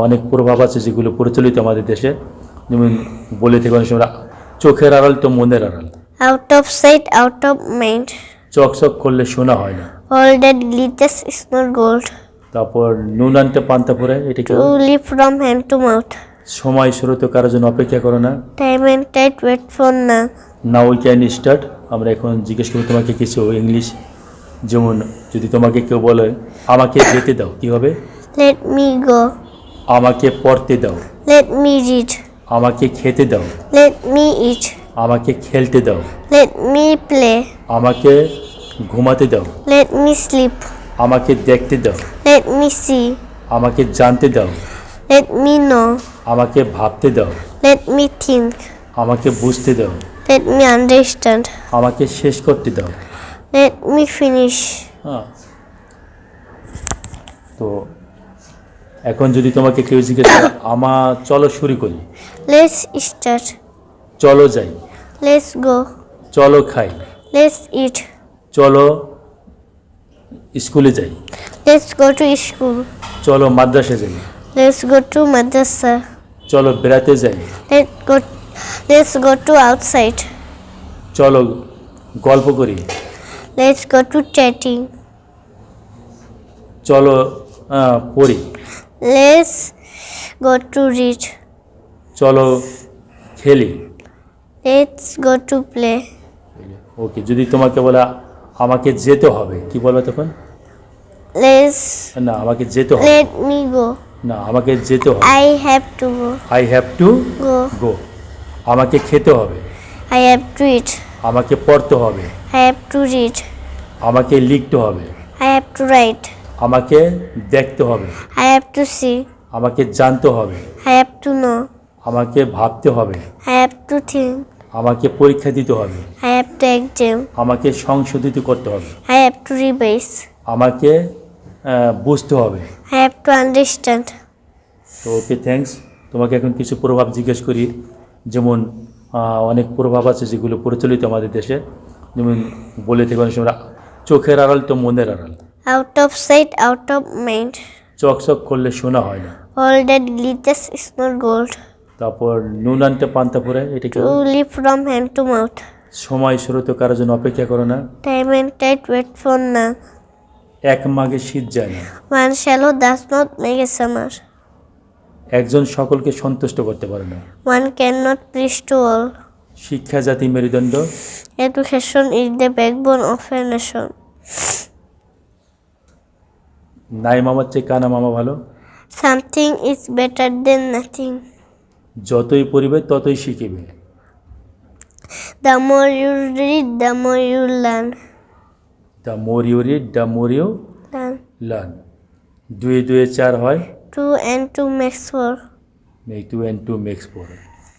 অনেক প্রভাব আছে যেগুলো প্রচলিত আমাদের দেশে, যেমন বলে থেকে অনেক সময় চোখের আড়াল তো মনের আড়াল। Out of sight, out of mind. চকচক করলে শোনা হয় না। All that glitters is not gold. তারপর নুন আনতে পান্তা ফুরায়, এটা কি? To live from hand to mouth. সময় স্রোত কারোর জন্য অপেক্ষা করো না। Time and tide wait for none. Now we can start. আমরা এখন জিজ্ঞেস করি তোমাকে কিছু ইংলিশ, যেমন যদি তোমাকে কেউ বলে আমাকে যেতে দাও, কি হবে? Let me go. আমাকে পড়তে দাও। Let me read. আমাকে খেতে দাও। Let me eat. আমাকে খেলতে দাও। Let me play. আমাকে ঘুমাতে দাও। Let me sleep. আমাকে দেখতে দাও। Let me see. আমাকে জানতে দাও। Let me know. আমাকে ভাবতে দাও। Let me think. আমাকে বুঝতে দাও। Let me understand. আমাকে শেষ করতে দাও। Let me finish. হ্যাঁ, তো এখন যদি তোমাকে কেউ জিজ্ঞেস করে চলো শুরু করি, Let's start. চলো যাই, Let's go. চলো খাই, Let's eat. চলো স্কুলে যাই, Let's go to school. চলো মাদ্রাসা যাই, Let's go to madrasa. চলো বেড়াতে যাই, Let's go to outside. চলো গল্প করি, Let's go to chatting. চলো পড়ি, Let's go to read. চলো খেলি। Let's go to play. ওকে, যদি তোমাকে বলা আমাকে যেতে হবে, কি বলবে তখন? না, আমাকে যেতে হবে। Let me go. না, আমাকে যেতে হবে। I have to go. I have to Go. গো। আমাকে খেতে হবে। I have to eat. আমাকে পড়তে হবে। I have to read. আমাকে লিখতে হবে। I have to write. আমাকে দেখতে হবে। I have to see. আমাকে জানতে হবে। I have to know. আমাকে ভাবতে হবে। I have to think. আমাকে পরীক্ষা দিতে হবে। I have to exam. আমাকে সংশোধিত করতে হবে। I have to revise. আমাকে বুঝতে হবে। I have to understand. তো ওকে, থ্যাঙ্কস। তোমাকে এখন কিছু প্রভাব জিজ্ঞেস করি, যেমন অনেক প্রভাব আছে যেগুলো প্রচলিত আমাদের দেশে, যেমন বলে থেকে অনেক সময় চোখের আড়াল তো মনের আড়াল। Out of sight, out of mind. চকচক করলে শোনা হয় না। All that glitters is not gold. তারপর নুন আনতে পান্তা ফুরায়, এটা কি? To live from hand to mouth. সময় স্রোত কারোর জন্য অপেক্ষা করো না। Time and tide wait for none. এক মাঘে শীত যায় না। One shallow does not make a summer. একজন সকলকে সন্তুষ্ট করতে পারে না। One cannot please to all. শিক্ষা জাতি মেরুদণ্ড। Education is the backbone of a nation. নাই মামার চেয়ে কানা মামা ভালো। Something is better than nothing. যতই পড়িবে ততই শিখিবে। The more you read, the more you learn. The more you read, the more you learn. দুয়ে দুয়ে চার হয়, 2 and 2 makes 4. 2 and 2 makes 4।